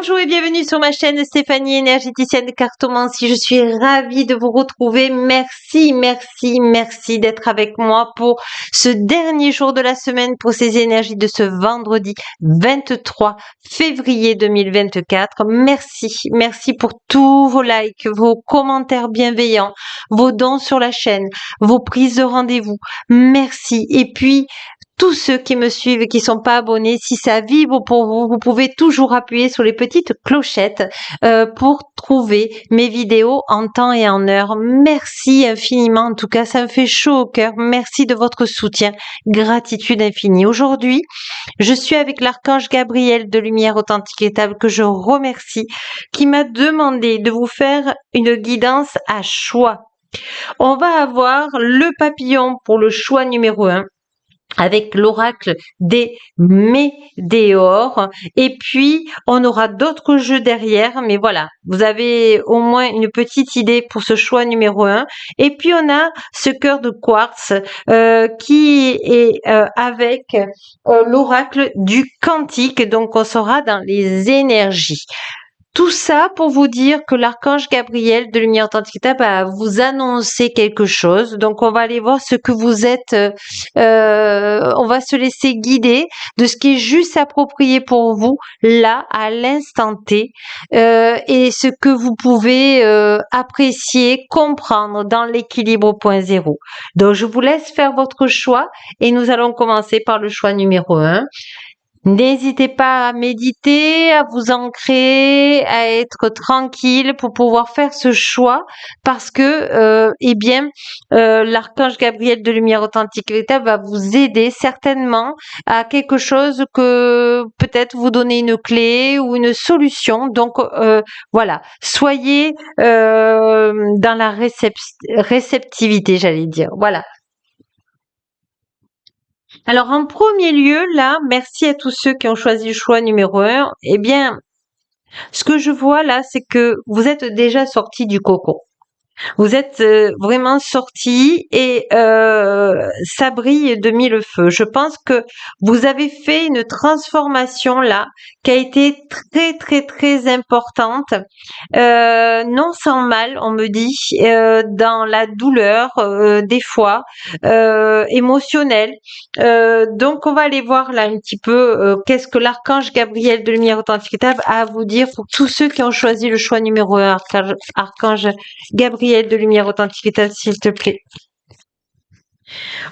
Bonjour et bienvenue sur ma chaîne Stéphanie, énergéticienne de cartomancie. Je suis ravie de vous retrouver. Merci d'être avec moi pour ce dernier jour de la semaine, pour ces énergies de ce vendredi 23 février 2024. Merci pour tous vos likes, vos commentaires bienveillants, vos dons sur la chaîne, vos prises de rendez-vous. Merci. Et puis, tous ceux qui me suivent et qui sont pas abonnés, si ça vibre pour vous, vous pouvez toujours appuyer sur les petites clochettes pour trouver mes vidéos en temps et en heure. Merci infiniment. En tout cas, ça me fait chaud au cœur. Merci de votre soutien. Gratitude infinie. Aujourd'hui, je suis avec l'archange Gabriel de Lumière Authentique et Table que je remercie, qui m'a demandé de vous faire une guidance à choix. On va avoir le papillon pour le choix numéro 1. Avec l'oracle des Médéores, et puis on aura d'autres jeux derrière, mais voilà, vous avez au moins une petite idée pour ce choix numéro 1. Et puis on a ce cœur de quartz qui est avec l'oracle du Cantique, donc on sera dans les énergies. Tout ça pour vous dire que l'archange Gabriel de Lumière Authentique va vous annoncer quelque chose. Donc on va aller voir ce que vous êtes. On va se laisser guider de ce qui est juste approprié pour vous là à l'instant T et ce que vous pouvez apprécier, comprendre dans l'équilibre point zéro. Donc je vous laisse faire votre choix et nous allons commencer par le choix numéro 1. N'hésitez pas à méditer, à vous ancrer, à être tranquille pour pouvoir faire ce choix parce que, l'archange Gabriel de Lumière Authentique Véritable va vous aider certainement à quelque chose que peut-être vous donner une clé ou une solution. Donc, voilà, soyez dans la réceptivité, j'allais dire. Voilà. Alors, en premier lieu, là, merci à tous ceux qui ont choisi le choix numéro 1. Eh bien, ce que je vois là, c'est que vous êtes déjà sortis du cocon. Vous êtes vraiment sortis et ça brille de mille feux. Je pense que vous avez fait une transformation là qui a été très importante, non sans mal, on me dit, dans la douleur des fois, émotionnelle. Donc on va aller voir là un petit peu qu'est-ce que l'archange Gabriel de Lumière Authentique a à vous dire pour tous ceux qui ont choisi le choix numéro 1, archange Gabriel de Lumière Authentique, s'il te plaît.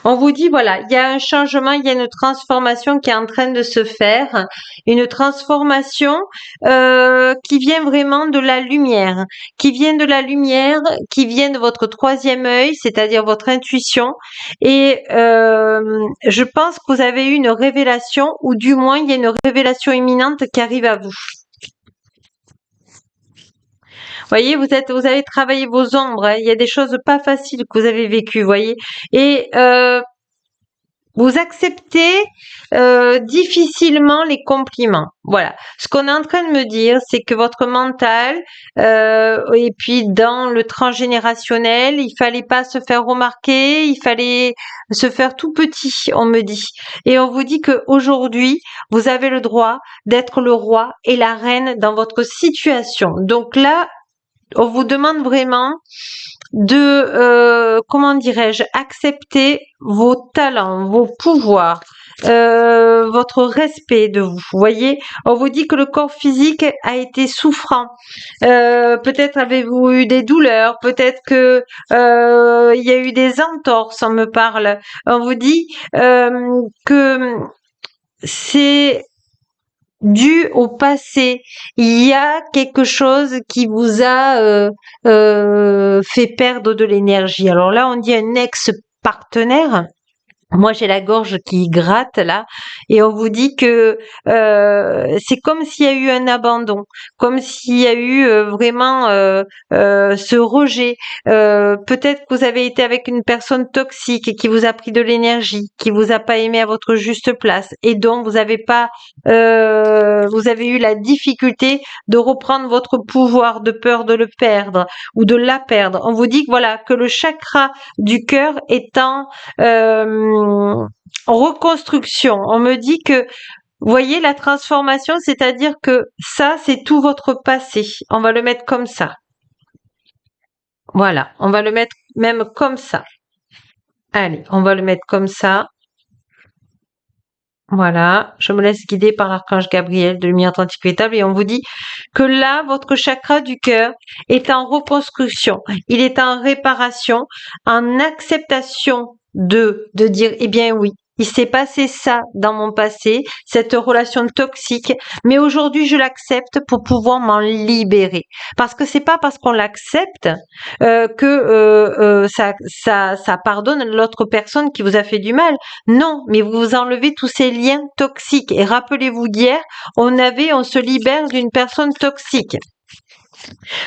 On vous dit, voilà, il y a un changement, il y a une transformation qui est en train de se faire, une transformation qui vient vraiment de la lumière, qui vient de votre troisième œil, c'est-à-dire votre intuition. Et je pense que vous avez eu une révélation, ou du moins, il y a une révélation imminente qui arrive à vous. Voyez, vous avez travaillé vos ombres. Hein. Il y a des choses pas faciles que vous avez vécues, voyez. Et vous acceptez difficilement les compliments. Voilà. Ce qu'on est en train de me dire, c'est que votre mental, et puis dans le transgénérationnel, il fallait pas se faire remarquer, il fallait se faire tout petit, on me dit. Et on vous dit que aujourd'hui, vous avez le droit d'être le roi et la reine dans votre situation. Donc là, on vous demande vraiment de, comment dirais-je, accepter vos talents, vos pouvoirs, votre respect de vous. Vous voyez, on vous dit que le corps physique a été souffrant. Peut-être avez-vous eu des douleurs, peut-être que il y a eu des entorses, on me parle. On vous dit que c'est dû au passé. Il y a quelque chose qui vous a fait perdre de l'énergie. Alors là, on dit un ex-partenaire. Moi, j'ai la gorge qui gratte là, et on vous dit que c'est comme s'il y a eu un abandon, comme s'il y a eu vraiment ce rejet. Peut-être que vous avez été avec une personne toxique qui vous a pris de l'énergie, qui vous a pas aimé à votre juste place, et donc vous avez eu la difficulté de reprendre votre pouvoir de peur de le perdre ou de la perdre. On vous dit que voilà que le chakra du cœur est en reconstruction. On me dit que Vous voyez la transformation, c'est-à-dire que ça, c'est tout votre passé. On va le mettre comme ça. Voilà, on va le mettre même comme ça. Allez, on va le mettre comme ça. Voilà, je me laisse guider par l'archange Gabriel de lumière authentique véritable et on vous dit que là, votre chakra du cœur est en reconstruction, il est en réparation, en acceptation de dire, eh bien oui, il s'est passé ça dans mon passé, cette relation toxique, mais aujourd'hui je l'accepte pour pouvoir m'en libérer. Parce que c'est pas parce qu'on l'accepte ça pardonne l'autre personne qui vous a fait du mal. Non, mais vous enlevez tous ces liens toxiques. Et rappelez-vous d'hier, on se libère d'une personne toxique.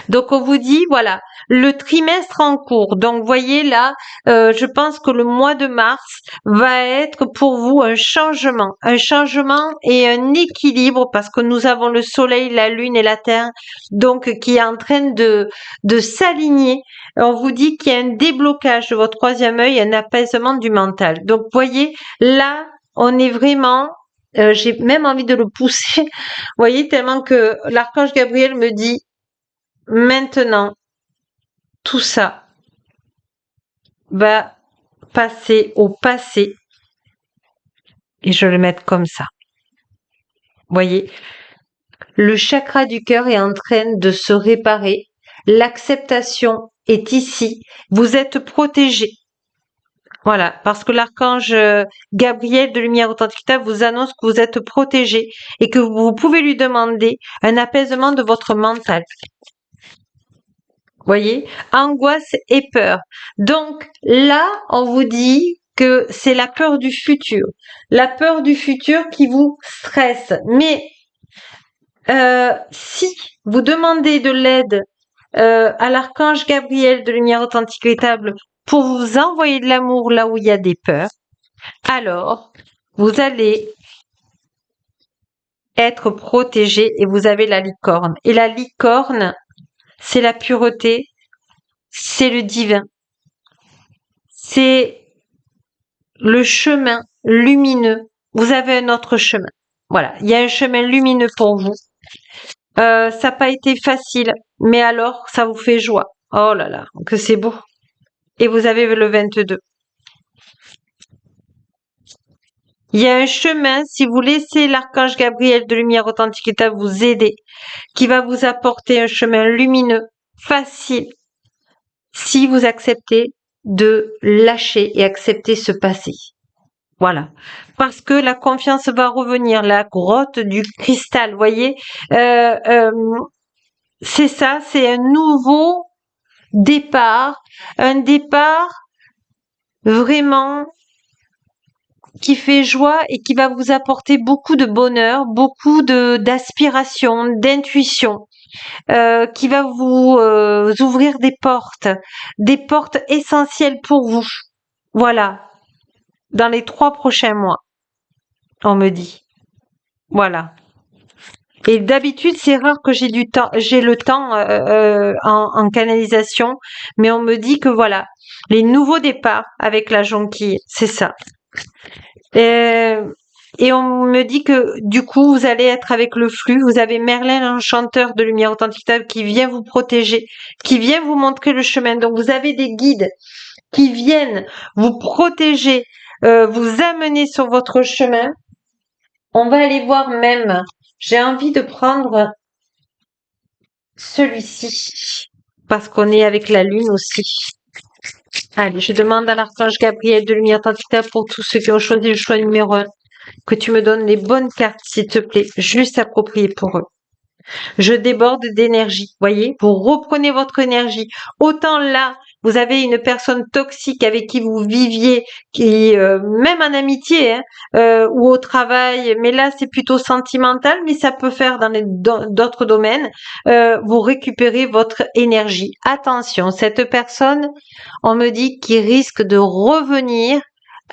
Donc on vous dit, voilà, le trimestre en cours. Donc voyez là, je pense que le mois de mars va être pour vous un changement et un équilibre parce que nous avons le soleil, la lune et la terre, donc qui est en train de s'aligner. On vous dit qu'il y a un déblocage de votre troisième œil, un apaisement du mental. Donc voyez, là, on est vraiment j'ai même envie de le pousser, vous voyez, tellement que l'archange Gabriel me dit, maintenant, tout ça va passer au passé et je le mets comme ça. Voyez, le chakra du cœur est en train de se réparer. L'acceptation est ici. Vous êtes protégé. Voilà, parce que l'archange Gabriel de Lumière Authentique vous annonce que vous êtes protégé et que vous pouvez lui demander un apaisement de votre mental. Voyez, angoisse et peur. Donc là, on vous dit que c'est la peur du futur. La peur du futur qui vous stresse. Mais si vous demandez de l'aide à l'archange Gabriel de Lumière Authentique Véritable pour vous envoyer de l'amour là où il y a des peurs, alors vous allez être protégé et vous avez la licorne. Et la licorne, c'est la pureté, c'est le divin, c'est le chemin lumineux. Vous avez un autre chemin. Voilà, il y a un chemin lumineux pour vous. Ça n'a pas été facile, mais alors ça vous fait joie. Oh là là, que c'est beau. Et vous avez le 22. Il y a un chemin, si vous laissez l'archange Gabriel de Lumière Authentique vous aider, qui va vous apporter un chemin lumineux, facile, si vous acceptez de lâcher et accepter ce passé. Voilà. Parce que la confiance va revenir, la grotte du cristal, voyez. C'est ça, c'est un nouveau départ, un départ vraiment qui fait joie et qui va vous apporter beaucoup de bonheur, beaucoup d'aspiration, d'intuition, qui va vous ouvrir des portes essentielles pour vous. Voilà. Dans les 3 prochains mois, on me dit. Voilà. Et d'habitude, c'est rare que j'ai le temps en canalisation, mais on me dit que voilà, les nouveaux départs avec la jonquille, c'est ça. Et on me dit que du coup, vous allez être avec le flux. Vous avez Merlin, l'enchanteur de lumière authentique, qui vient vous protéger, qui vient vous montrer le chemin. Donc, vous avez des guides qui viennent vous protéger, vous amener sur votre chemin. On va aller voir même. J'ai envie de prendre celui-ci parce qu'on est avec la lune aussi. Allez, je demande à l'archange Gabriel de lumière authentique pour tous ceux qui ont choisi le choix numéro 1 que tu me donnes les bonnes cartes, s'il te plaît, juste appropriées pour eux. Je déborde d'énergie, voyez, vous reprenez votre énergie. Autant là, vous avez une personne toxique avec qui vous viviez, qui même en amitié ou au travail, mais là c'est plutôt sentimental, mais ça peut faire dans d'autres domaines. Vous récupérez votre énergie. Attention, cette personne, on me dit qu'il risque de revenir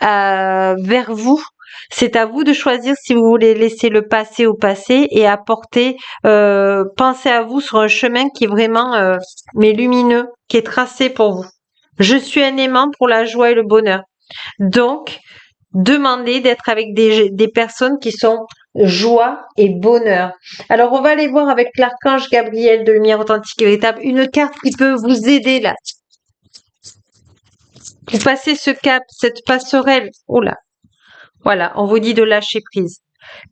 vers vous. C'est à vous de choisir si vous voulez laisser le passé au passé et apporter, pensez à vous sur un chemin qui est vraiment mais lumineux, qui est tracé pour vous. Je suis un aimant pour la joie et le bonheur. Donc, demandez d'être avec des personnes qui sont joie et bonheur. Alors, on va aller voir avec l'archange Gabriel de lumière authentique et véritable, une carte qui peut vous aider là. Vous passez ce cap, cette passerelle. Oh là. Voilà, on vous dit de lâcher prise.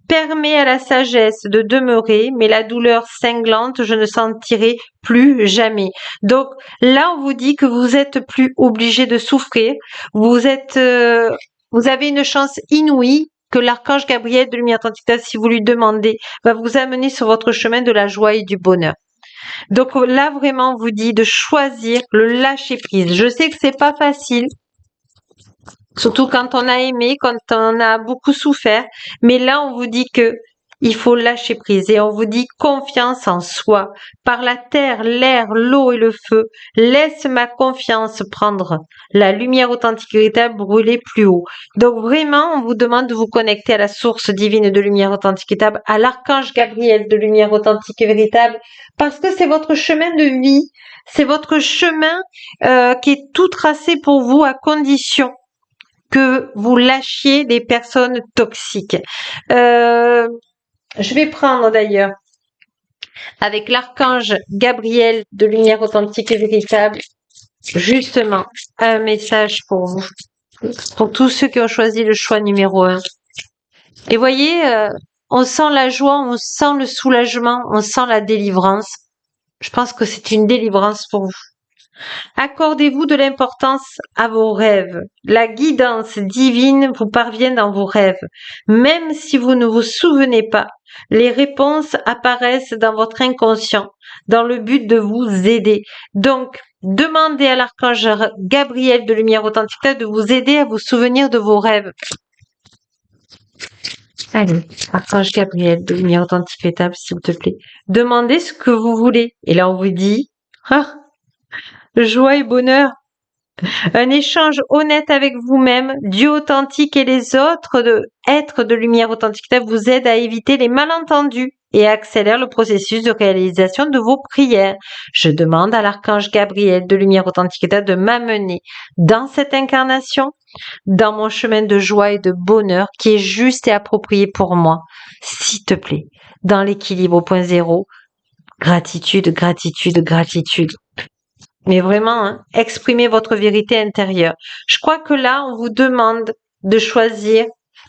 Permet à la sagesse de demeurer, mais la douleur cinglante, je ne sentirai plus jamais. Donc là, on vous dit que vous êtes plus obligé de souffrir. Vous avez une chance inouïe que l'archange Gabriel de Lumière Authentique, si vous lui demandez, va vous amener sur votre chemin de la joie et du bonheur. Donc là, vraiment, on vous dit de choisir le lâcher prise. Je sais que c'est pas facile. Surtout quand on a aimé, quand on a beaucoup souffert. Mais là, on vous dit que il faut lâcher prise et on vous dit confiance en soi. Par la terre, l'air, l'eau et le feu, laisse ma confiance prendre la lumière authentique et véritable brûler plus haut. Donc vraiment, on vous demande de vous connecter à la source divine de lumière authentique et véritable, à l'archange Gabriel de lumière authentique et véritable, parce que c'est votre chemin de vie, c'est votre chemin qui est tout tracé pour vous à condition que vous lâchiez des personnes toxiques. Je vais prendre d'ailleurs avec l'archange Gabriel de lumière authentique et véritable, justement, un message pour vous, pour tous ceux qui ont choisi le choix numéro 1. Et voyez, on sent la joie, on sent le soulagement, on sent la délivrance. Je pense que c'est une délivrance pour vous. Accordez-vous de l'importance à vos rêves. La guidance divine vous parvient dans vos rêves. Même si vous ne vous souvenez pas, les réponses apparaissent dans votre inconscient, dans le but de vous aider. Donc, demandez à l'archange Gabriel de lumière authentique de vous aider à vous souvenir de vos rêves. Allez, archange Gabriel de lumière authentique véritable, s'il te plaît. Demandez ce que vous voulez. Et là, on vous dit, joie et bonheur. Un échange honnête avec vous-même, Dieu authentique et les autres êtres de lumière authentique vous aident à éviter les malentendus et accélère le processus de réalisation de vos prières. Je demande à l'archange Gabriel de lumière authentique de m'amener dans cette incarnation, dans mon chemin de joie et de bonheur qui est juste et approprié pour moi. S'il te plaît, dans l'équilibre au point zéro, gratitude, gratitude, gratitude. Mais vraiment, hein, exprimez votre vérité intérieure. Je crois que là, on vous demande de choisir,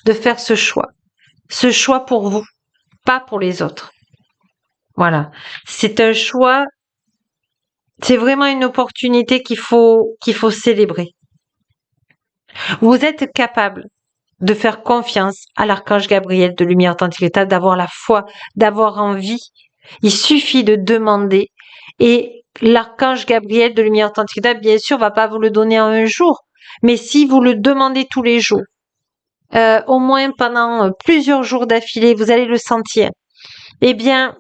de faire ce choix. Ce choix pour vous, pas pour les autres. Voilà. C'est un choix, c'est vraiment une opportunité qu'il faut célébrer. Vous êtes capable de faire confiance à l'archange Gabriel de lumière authentique, d'avoir la foi, d'avoir envie. Il suffit de demander et l'archange Gabriel de lumière authentique, bien sûr, va pas vous le donner en un jour, mais si vous le demandez tous les jours, au moins pendant plusieurs jours d'affilée, vous allez le sentir. Eh bien,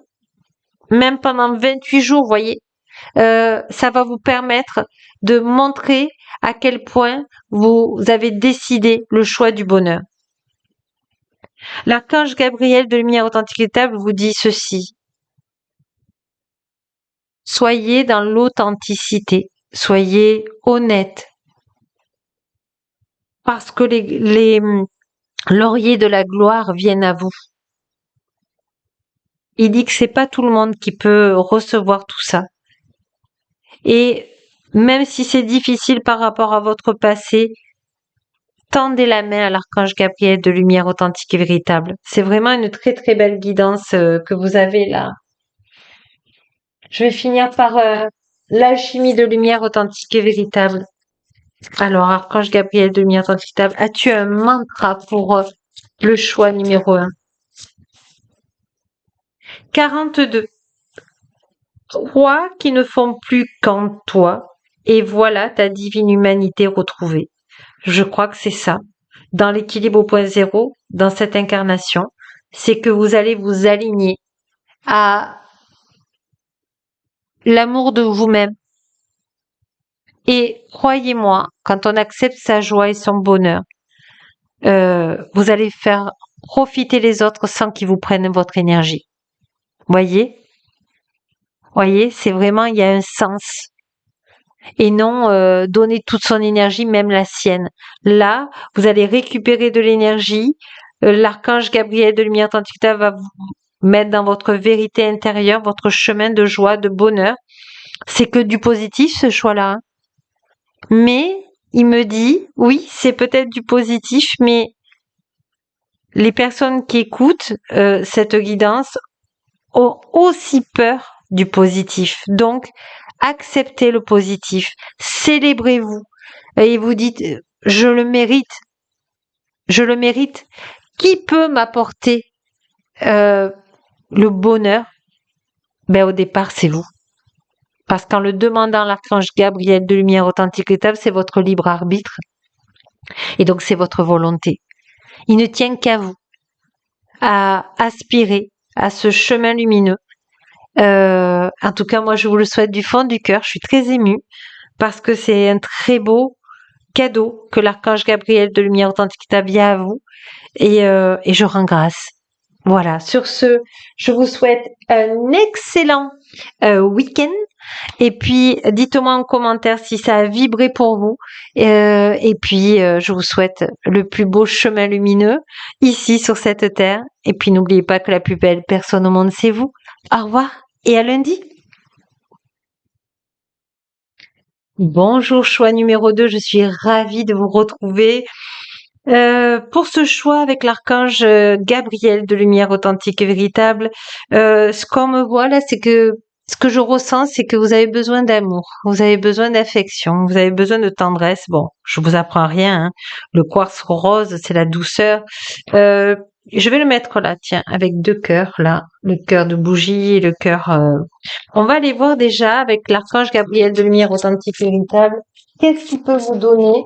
même pendant 28 jours, voyez, ça va vous permettre de montrer à quel point vous avez décidé le choix du bonheur. L'archange Gabriel de lumière authentique vous dit ceci. Soyez dans l'authenticité, soyez honnête. Parce que les lauriers de la gloire viennent à vous. Il dit que c'est pas tout le monde qui peut recevoir tout ça. Et même si c'est difficile par rapport à votre passé, tendez la main à l'archange Gabriel de lumière authentique et véritable. C'est vraiment une très très belle guidance que vous avez là. Je vais finir par l'alchimie de lumière authentique et véritable. Alors, archange Gabriel de lumière authentique et véritable, as-tu un mantra pour le choix numéro 1? 42. Crois qui ne font plus qu'en toi, et voilà ta divine humanité retrouvée. Je crois que c'est ça. Dans l'équilibre au point zéro, dans cette incarnation, c'est que vous allez vous aligner à l'amour de vous-même. Et croyez-moi, quand on accepte sa joie et son bonheur, vous allez faire profiter les autres sans qu'ils vous prennent votre énergie. Voyez, c'est vraiment, il y a un sens. Et non donner toute son énergie, même la sienne. Là, vous allez récupérer de l'énergie L'archange Gabriel de lumière authentique va vous mettre dans votre vérité intérieure, votre chemin de joie, de bonheur. C'est que du positif ce choix-là. Hein. Mais il me dit, oui, c'est peut-être du positif, mais les personnes qui écoutent cette guidance ont aussi peur du positif. Donc, acceptez le positif, célébrez-vous et vous dites, je le mérite, je le mérite. Qui peut m'apporter le bonheur? Ben, au départ, c'est vous. Parce qu'en le demandant à l'archange Gabriel de lumière authentique étape, c'est votre libre arbitre. Et donc, c'est votre volonté. Il ne tient qu'à vous, à aspirer à ce chemin lumineux. En tout cas, moi, je vous le souhaite du fond du cœur. Je suis très émue parce que c'est un très beau cadeau que l'archange Gabriel de lumière authentique vient à vous. Et je rends grâce. Voilà. Sur ce, je vous souhaite un excellent week-end. Et puis, dites-moi en commentaire si ça a vibré pour vous. Et puis, je vous souhaite le plus beau chemin lumineux ici sur cette terre. Et puis, n'oubliez pas que la plus belle personne au monde, c'est vous. Au revoir et à lundi. Bonjour, choix numéro 2. Je suis ravie de vous retrouver. Pour ce choix avec l'archange Gabriel de lumière authentique et véritable, ce qu'on me voit là, c'est que ce que je ressens, c'est que vous avez besoin d'amour, vous avez besoin d'affection, vous avez besoin de tendresse. Bon, je vous apprends rien, hein. Le quartz rose, c'est la douceur. Je vais le mettre là, tiens, avec 2 cœurs là, le cœur de bougie et le cœur. On va aller voir déjà avec l'archange Gabriel de lumière authentique et véritable. Qu'est-ce qu'il peut vous donner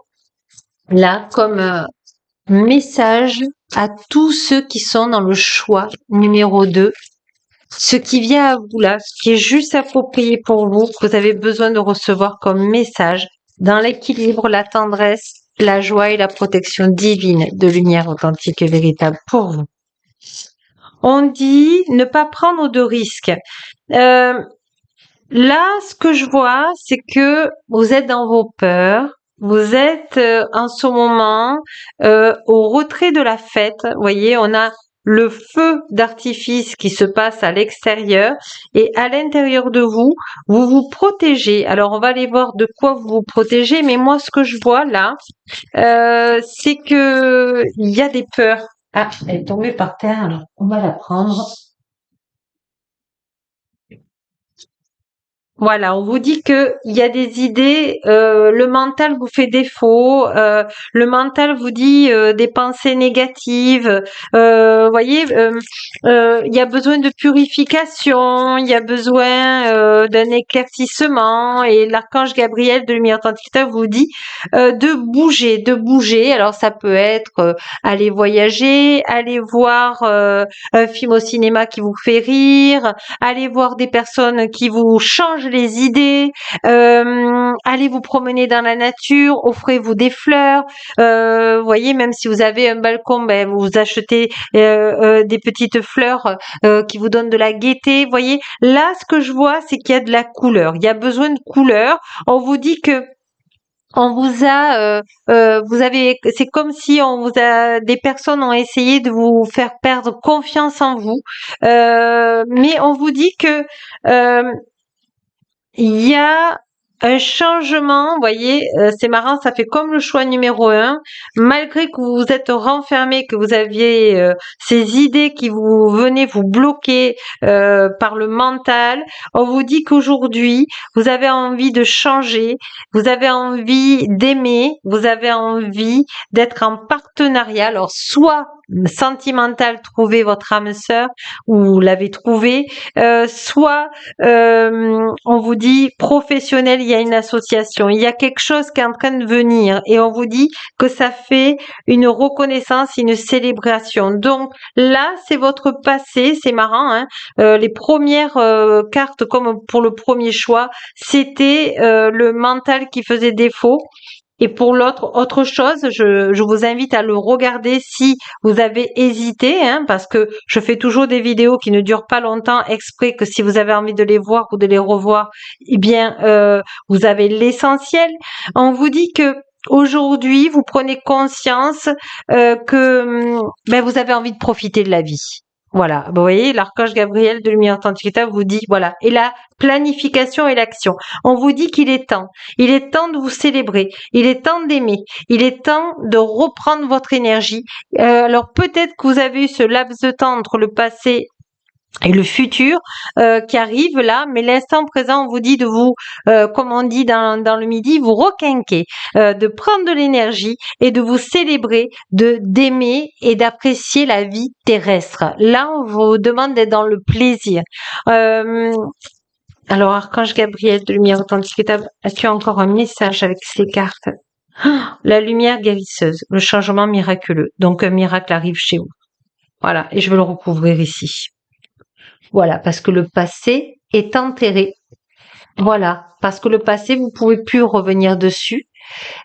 là comme message à tous ceux qui sont dans le choix numéro 2, ce qui vient à vous là, ce qui est juste approprié pour vous, que vous avez besoin de recevoir comme message dans l'équilibre, la tendresse, la joie et la protection divine de lumière authentique et véritable pour vous. On dit ne pas prendre de risques. Là, ce que je vois, c'est que vous êtes dans vos peurs. Vous êtes en ce moment au retrait de la fête. Vous voyez, on a le feu d'artifice qui se passe à l'extérieur et à l'intérieur de vous, vous vous protégez. Alors, on va aller voir de quoi vous vous protégez. Mais moi, ce que je vois là, c'est que il y a des peurs. Ah, elle est tombée par terre. Alors, on va la prendre. Voilà, on vous dit que il y a des idées, le mental vous fait défaut, le mental vous dit des pensées négatives. Voyez, il y a besoin de purification, il y a besoin d'un éclaircissement. Et l'archange Gabriel de Lumière Authentique vous dit de bouger, de bouger. Alors ça peut être aller voyager, aller voir un film au cinéma qui vous fait rire, aller voir des personnes qui vous changent les idées, allez vous promener dans la nature, offrez-vous des fleurs, voyez, même si vous avez un balcon, ben, vous achetez des petites fleurs qui vous donnent de la gaieté, voyez. Là, ce que je vois, c'est qu'il y a de la couleur, il y a besoin de couleur. On vous dit que on vous a, vous avez, c'est comme si on vous a, des personnes ont essayé de vous faire perdre confiance en vous, mais on vous dit que il y a un changement, vous voyez, c'est marrant, ça fait comme le choix numéro 1, malgré que vous vous êtes renfermé, que vous aviez ces idées qui vous venaient vous bloquer par le mental, on vous dit qu'aujourd'hui, vous avez envie de changer, vous avez envie d'aimer, vous avez envie d'être en partenariat, alors soit sentimental, trouvez votre âme sœur, ou vous l'avez trouvé, soit on vous dit professionnel, il y a une association, il y a quelque chose qui est en train de venir et on vous dit que ça fait une reconnaissance, une célébration. Donc là, c'est votre passé, c'est marrant, hein. Les premières cartes, comme pour le premier choix, c'était le mental qui faisait défaut. Et pour l'autre, autre chose, je vous invite à le regarder si vous avez hésité, hein, parce que je fais toujours des vidéos qui ne durent pas longtemps, exprès que si vous avez envie de les voir ou de les revoir, eh bien, vous avez l'essentiel. On vous dit que aujourd'hui, vous prenez conscience que vous avez envie de profiter de la vie. Voilà, vous voyez, l'archange Gabriel de Lumière Authentique vous dit, voilà, et la planification et l'action. On vous dit qu'il est temps. Il est temps de vous célébrer. Il est temps d'aimer. Il est temps de reprendre votre énergie. Alors peut-être que vous avez eu ce laps de temps entre le passé et le futur qui arrive là, mais l'instant présent, on vous dit de vous, comme on dit dans le midi, vous requinquer, de prendre de l'énergie et de vous célébrer, d'aimer et d'apprécier la vie terrestre. Là, on vous demande d'être dans le plaisir. Alors, Archange Gabriel de Lumière Authentique, as-tu encore un message avec ces cartes? La lumière guérisseuse, le changement miraculeux. Donc, un miracle arrive chez vous. Voilà, et je vais le recouvrir ici. Voilà, parce que le passé est enterré. Voilà, parce que le passé, vous pouvez plus revenir dessus.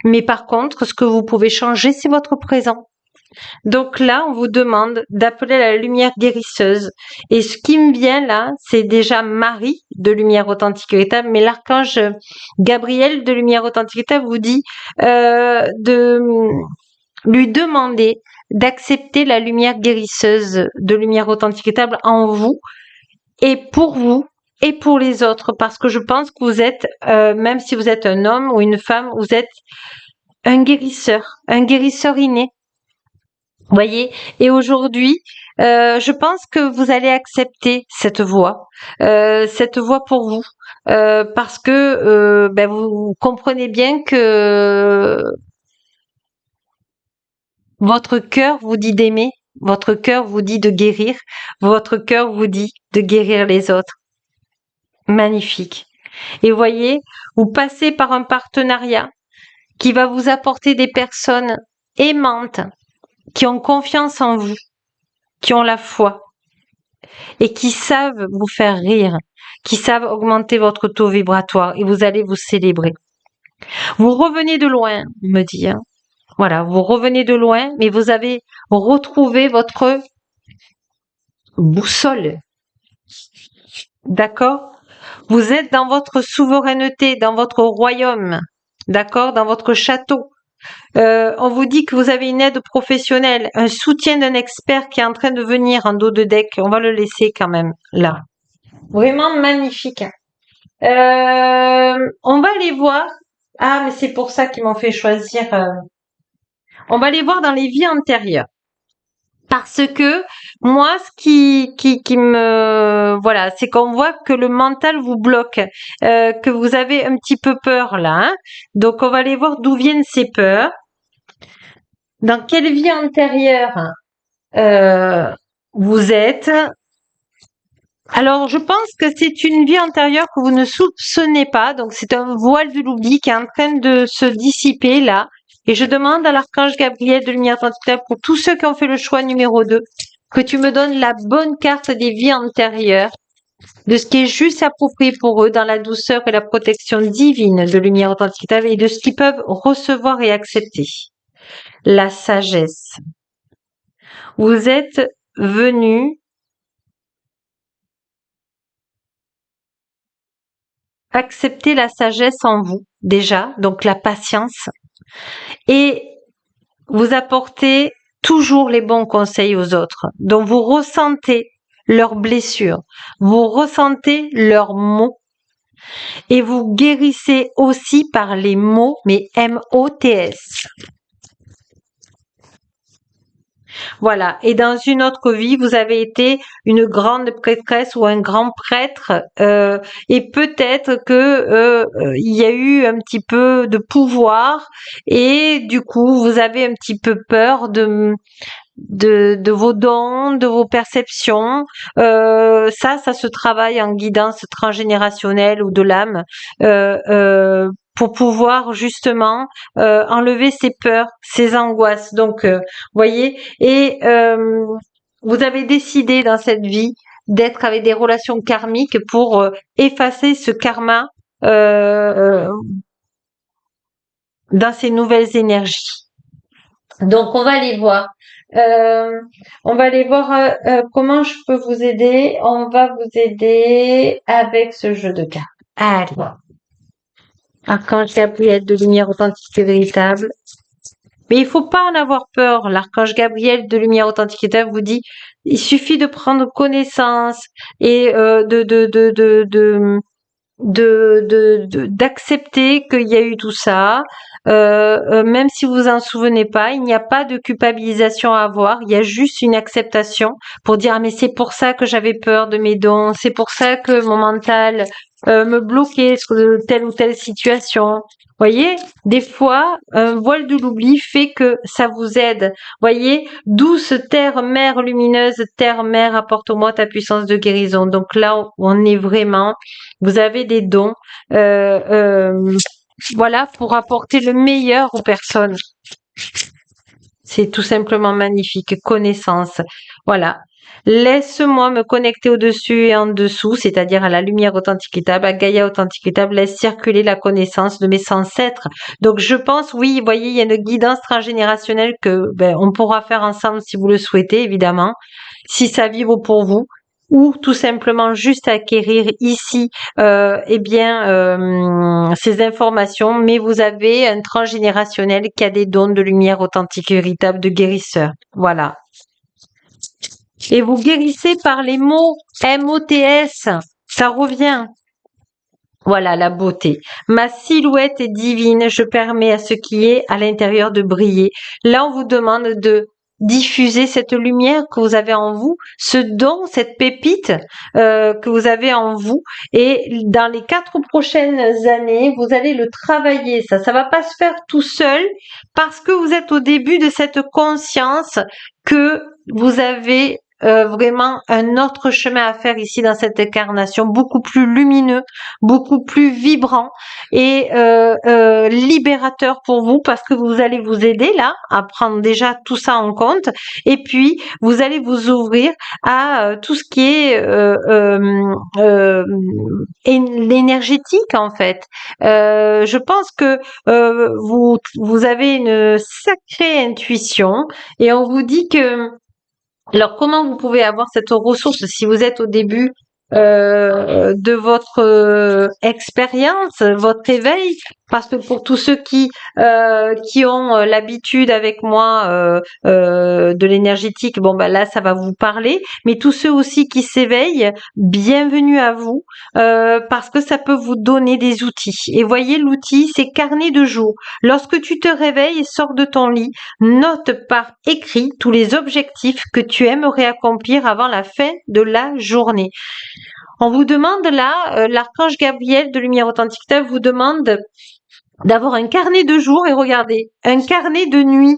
Mais par contre, ce que vous pouvez changer, c'est votre présent. Donc là, on vous demande d'appeler la lumière guérisseuse. Et ce qui me vient là, c'est déjà Marie de Lumière Authentique Véritable, mais l'archange Gabriel de Lumière Authentique Véritable vous dit de lui demander d'accepter la lumière guérisseuse de Lumière Authentique Véritable en vous et pour vous et pour les autres, parce que je pense que vous êtes, même si vous êtes un homme ou une femme, vous êtes un guérisseur inné. Vous voyez, et aujourd'hui, je pense que vous allez accepter cette voie pour vous, parce que vous comprenez bien que votre cœur vous dit d'aimer, votre cœur vous dit de guérir, votre cœur vous dit de guérir les autres. Magnifique. Et vous voyez, vous passez par un partenariat qui va vous apporter des personnes aimantes, qui ont confiance en vous, qui ont la foi et qui savent vous faire rire, qui savent augmenter votre taux vibratoire et vous allez vous célébrer. Vous revenez de loin, on me dit. Hein. Voilà, vous revenez de loin, mais vous avez retrouvé votre boussole. D'accord ? Vous êtes dans votre souveraineté, dans votre royaume, d'accord, dans votre château. On vous dit que vous avez une aide professionnelle, un soutien d'un expert qui est en train de venir en dos de deck. On va le laisser quand même là. Vraiment magnifique. On va aller voir. Ah, mais c'est pour ça qu'ils m'ont fait choisir. On va aller voir dans les vies antérieures. Parce que moi, ce qui me voilà, c'est qu'on voit que le mental vous bloque, que vous avez un petit peu peur là. Hein. Donc on va aller voir d'où viennent ces peurs. Dans quelle vie antérieure vous êtes. Alors je pense que c'est une vie antérieure que vous ne soupçonnez pas. Donc c'est un voile de l'oubli qui est en train de se dissiper là. Et je demande à l'archange Gabriel de Lumière Authentique pour tous ceux qui ont fait le choix numéro 2, que tu me donnes la bonne carte des vies antérieures, de ce qui est juste approprié pour eux dans la douceur et la protection divine de Lumière Authentique et de ce qu'ils peuvent recevoir et accepter. La sagesse. Vous êtes venus accepter la sagesse en vous, déjà, donc la patience, et vous apportez toujours les bons conseils aux autres. Donc vous ressentez leurs blessures, vous ressentez leurs mots et vous guérissez aussi par les mots, mais M-O-T-S. Voilà. Et dans une autre vie, vous avez été une grande prêtresse ou un grand prêtre, et peut-être que il y a eu un petit peu de pouvoir, et du coup, vous avez un petit peu peur de vos dons, de vos perceptions. Ça se travaille en guidance transgénérationnelle ou de l'âme. Pour pouvoir justement enlever ces peurs, ces angoisses. Donc, voyez, et vous avez décidé dans cette vie d'être avec des relations karmiques pour effacer ce karma dans ces nouvelles énergies. Donc, on va aller voir. Comment je peux vous aider. On va vous aider avec ce jeu de cartes. Allez. Archange Gabriel de lumière authentique et véritable. Mais il faut pas en avoir peur. L'archange Gabriel de lumière authentique et véritable vous dit, il suffit de prendre connaissance et d'accepter qu'il y a eu tout ça. Même si vous en souvenez pas, il n'y a pas de culpabilisation à avoir. Il y a juste une acceptation pour dire, ah, mais c'est pour ça que j'avais peur de mes dons. C'est pour ça que mon mental me bloquait sur telle ou telle situation. Voyez, des fois, un voile de l'oubli fait que ça vous aide. Voyez, douce terre, mère lumineuse, terre, mère, apporte-moi ta puissance de guérison. Donc là, on est vraiment, vous avez des dons, voilà, pour apporter le meilleur aux personnes. C'est tout simplement magnifique. Connaissance. Voilà. Laisse-moi me connecter au-dessus et en dessous, c'est-à-dire à la lumière authentique étable, à Gaïa authentique étable, laisse circuler la connaissance de mes ancêtres. Donc je pense, oui, vous voyez, il y a une guidance transgénérationnelle que on pourra faire ensemble si vous le souhaitez, évidemment, si ça vibre pour vous, ou tout simplement juste acquérir ici ces informations, mais vous avez un transgénérationnel qui a des dons de lumière authentique et véritable de guérisseur. Voilà. Et vous guérissez par les mots MOTS. Ça revient. Voilà, la beauté. Ma silhouette est divine. Je permets à ce qui est à l'intérieur de briller. Là, on vous demande de diffuser cette lumière que vous avez en vous, ce don, cette pépite que vous avez en vous. Et dans les 4 prochaines années, vous allez le travailler. Ça va pas se faire tout seul parce que vous êtes au début de cette conscience que vous avez vraiment un autre chemin à faire ici dans cette incarnation, beaucoup plus lumineux, beaucoup plus vibrant et libérateur pour vous parce que vous allez vous aider là à prendre déjà tout ça en compte et puis vous allez vous ouvrir à tout ce qui est l'énergétique en fait. Je pense que vous avez une sacrée intuition et on vous dit que alors, comment vous pouvez avoir cette ressource si vous êtes au début de votre expérience, votre éveil? Parce que pour tous ceux qui ont l'habitude avec moi de l'énergétique, bon ben là ça va vous parler. Mais tous ceux aussi qui s'éveillent, bienvenue à vous parce que ça peut vous donner des outils. Et voyez l'outil, c'est carnet de jour. Lorsque tu te réveilles, sors de ton lit, note par écrit tous les objectifs que tu aimerais accomplir avant la fin de la journée. On vous demande là, l'archange Gabriel de Lumière Authentique vous demande d'avoir un carnet de jour et regardez, un carnet de nuit.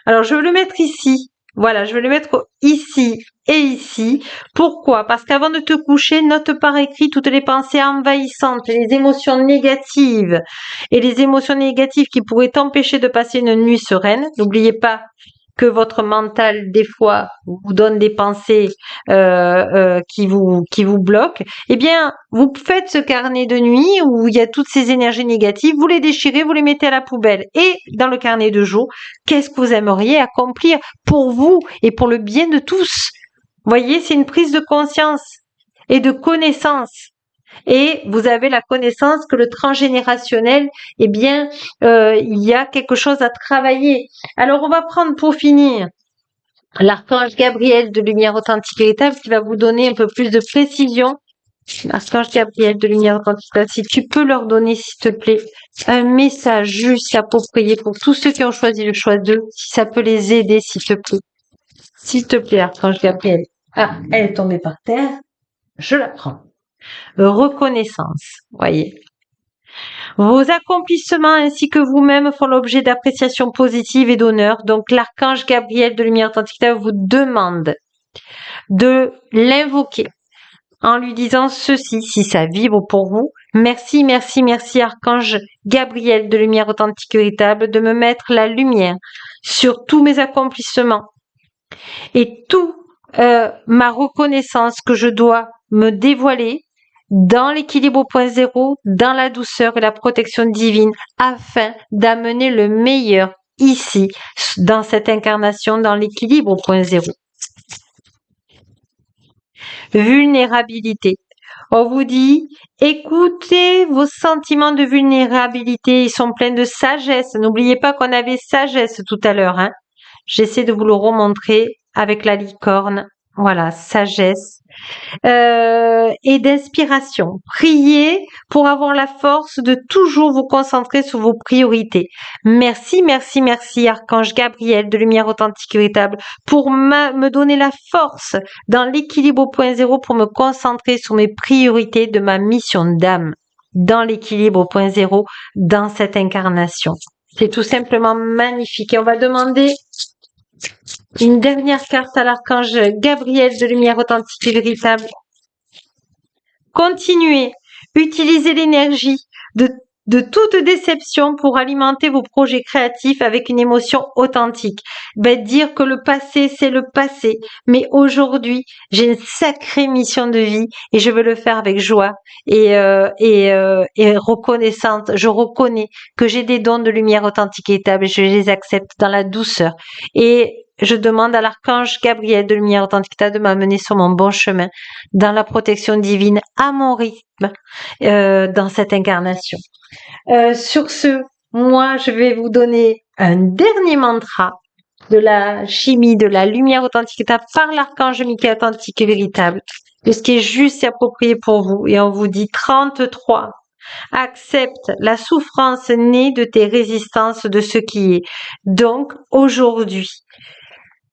Alors je vais le mettre ici. Voilà, je vais le mettre ici et ici. Pourquoi? Parce qu'avant de te coucher, note par écrit toutes les pensées envahissantes, les émotions négatives et les émotions négatives qui pourraient t'empêcher de passer une nuit sereine. N'oubliez pas que votre mental des fois vous donne des pensées qui vous bloquent, eh bien vous faites ce carnet de nuit où il y a toutes ces énergies négatives, vous les déchirez, vous les mettez à la poubelle. Et dans le carnet de jour, qu'est-ce que vous aimeriez accomplir pour vous et pour le bien de tous? Voyez, c'est une prise de conscience et de connaissance. Et vous avez la connaissance que le transgénérationnel, eh bien, il y a quelque chose à travailler. Alors, on va prendre pour finir l'archange Gabriel de lumière authentique et véritable qui va vous donner un peu plus de précision. L'archange Gabriel de lumière authentique et véritable, si tu peux leur donner, s'il te plaît, un message juste approprié pour tous ceux qui ont choisi le choix d'eux, si ça peut les aider, s'il te plaît. S'il te plaît, archange Gabriel. Ah, elle est tombée par terre. Je la prends. Reconnaissance, voyez. Vos accomplissements ainsi que vous-même font l'objet d'appréciation positive et d'honneur. Donc l'archange Gabriel de Lumière Authentique vous demande de l'invoquer en lui disant ceci, si ça vibre pour vous. Merci, merci, merci archange Gabriel de Lumière Authentique et véritable de me mettre la lumière sur tous mes accomplissements et tout ma reconnaissance que je dois me dévoiler dans l'équilibre au point zéro, dans la douceur et la protection divine, afin d'amener le meilleur ici, dans cette incarnation, dans l'équilibre au point zéro. Vulnérabilité. On vous dit, écoutez vos sentiments de vulnérabilité, ils sont pleins de sagesse. N'oubliez pas qu'on avait sagesse tout à l'heure, hein. J'essaie de vous le remontrer avec la licorne. Voilà, sagesse. Et d'inspiration. Priez pour avoir la force de toujours vous concentrer sur vos priorités. Merci, merci, merci, Archange Gabriel de Lumière Authentique et Véritable, pour me donner la force dans l'équilibre au point zéro pour me concentrer sur mes priorités de ma mission d'âme dans l'équilibre au point zéro dans cette incarnation. C'est tout simplement magnifique. Et on va demander une dernière carte à l'archange Gabriel de Lumière Authentique et Véritable. Continuez. Utilisez l'énergie de toute déception pour alimenter vos projets créatifs avec une émotion authentique. Dire que le passé, c'est le passé. Mais aujourd'hui, j'ai une sacrée mission de vie et je veux le faire avec joie et reconnaissante. Je reconnais que j'ai des dons de lumière authentique et véritable et je les accepte dans la douceur. Et je demande à l'archange Gabriel de Lumière Authentique de m'amener sur mon bon chemin, dans la protection divine, à mon rythme, dans cette incarnation. Sur ce, moi, je vais vous donner un dernier mantra de la chimie, de la lumière authentique par l'archange Michael authentique et véritable, de ce qui est juste et approprié pour vous. Et on vous dit 33. Accepte la souffrance née de tes résistances de ce qui est. Donc, aujourd'hui,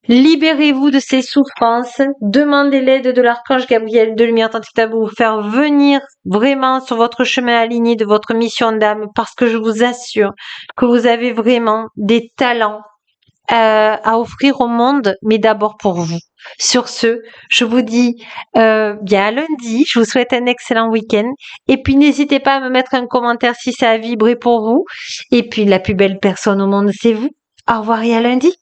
libérez-vous de ces souffrances, demandez l'aide de l'archange Gabriel de Lumière Authentique pour vous faire venir vraiment sur votre chemin aligné de votre mission d'âme, parce que je vous assure que vous avez vraiment des talents à offrir au monde, mais d'abord pour vous. Sur ce, je vous dis bien à lundi, je vous souhaite un excellent week-end, et puis n'hésitez pas à me mettre un commentaire si ça a vibré pour vous, et puis la plus belle personne au monde, c'est vous. Au revoir et à lundi.